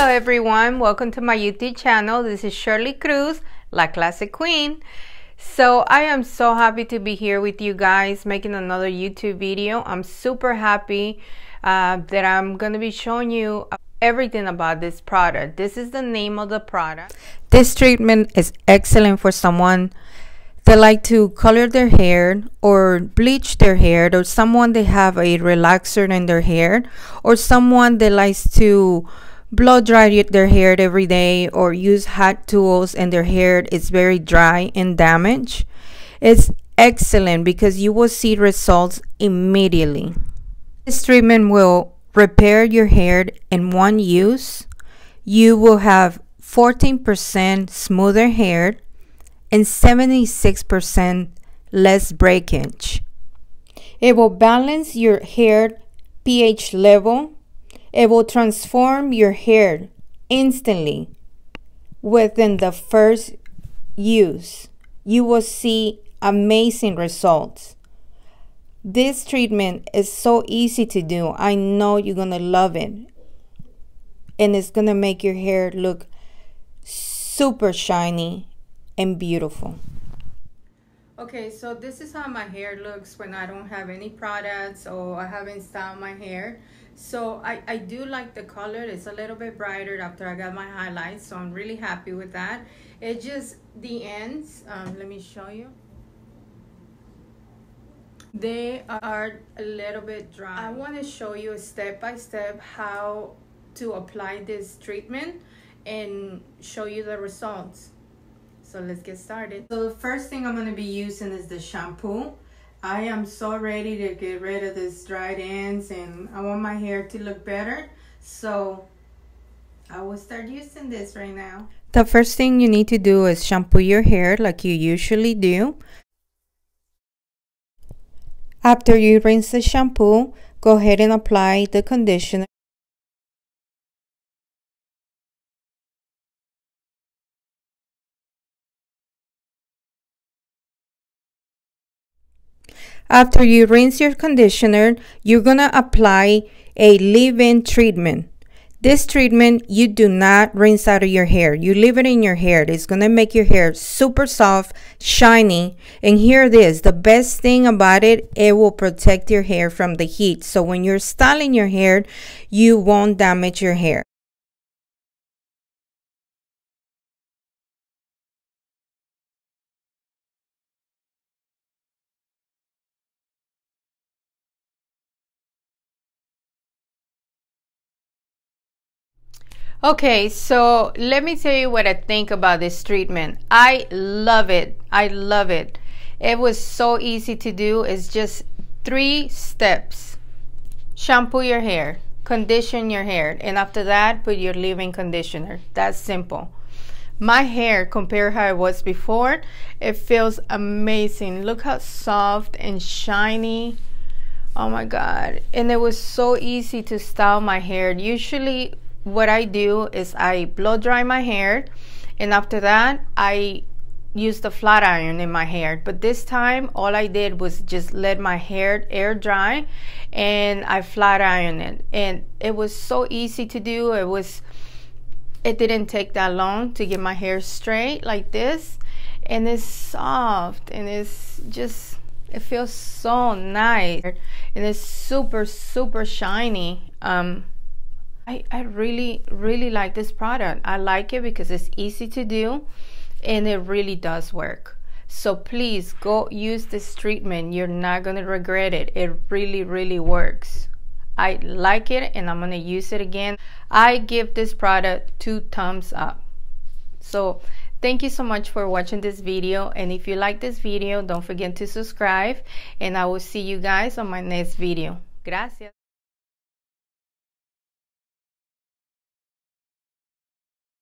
Hello everyone, welcome to my YouTube channel. This is Shirley Cruz, La Classic Queen. So I am so happy to be here with you guys making another YouTube video. I'm super happy that I'm going to be showing you everything about this product. This is the name of the product. This treatment is excellent for someone that like to color their hair or bleach their hair, or someone that have a relaxer in their hair, or someone that likes to blow dry their hair every day or use hot tools and their hair is very dry and damaged. It's excellent because you will see results immediately. This treatment will repair your hair in one use. You will have 14% smoother hair and 76% less breakage. It will balance your hair pH level. It will transform your hair instantly within the first use. You will see amazing results. This treatment is so easy to do. I know you're gonna love it. And it's gonna make your hair look super shiny and beautiful. Okay, so this is how my hair looks when I don't have any products or I haven't styled my hair. So I do like the color. It's a little bit brighter after I got my highlights, so I'm really happy with that. It just, the ends, let me show you. They are a little bit dry. I want to show you step by step how to apply this treatment and show you the results. So let's get started. So the first thing I'm going to be using is the shampoo. I am so ready to get rid of this dried ends and I want my hair to look better. So I will start using this right now. The first thing you need to do is shampoo your hair like you usually do. After you rinse the shampoo, go ahead and apply the conditioner. After you rinse your conditioner, you're gonna apply a leave-in treatment. This treatment, you do not rinse out of your hair. You leave it in your hair. It's gonna make your hair super soft, shiny. And here it is. The best thing about it, it will protect your hair from the heat. So when you're styling your hair, you won't damage your hair. Okay, so let me tell you what I think about this treatment. I love it. I love it. It was so easy to do. It's just 3 steps. Shampoo your hair, condition your hair, and after that, put your leave-in conditioner. That's simple. My hair, compared how it was before, it feels amazing. Look how soft and shiny. Oh my God. And it was so easy to style my hair. Usually, what I do is I blow dry my hair, and after that I use the flat iron in my hair. But this time all I did was just let my hair air dry and I flat iron it, and it was so easy to do. It didn't take that long to get my hair straight like this, and it's soft and it's just, it feels so nice, and it's super shiny. I really like this product. I like it because it's easy to do and it really does work. So please go use this treatment. You're not going to regret it. It really works. I like it and I'm going to use it again. I give this product 2 thumbs up. So thank you so much for watching this video, and if you like this video, don't forget to subscribe, and I will see you guys on my next video. Gracias.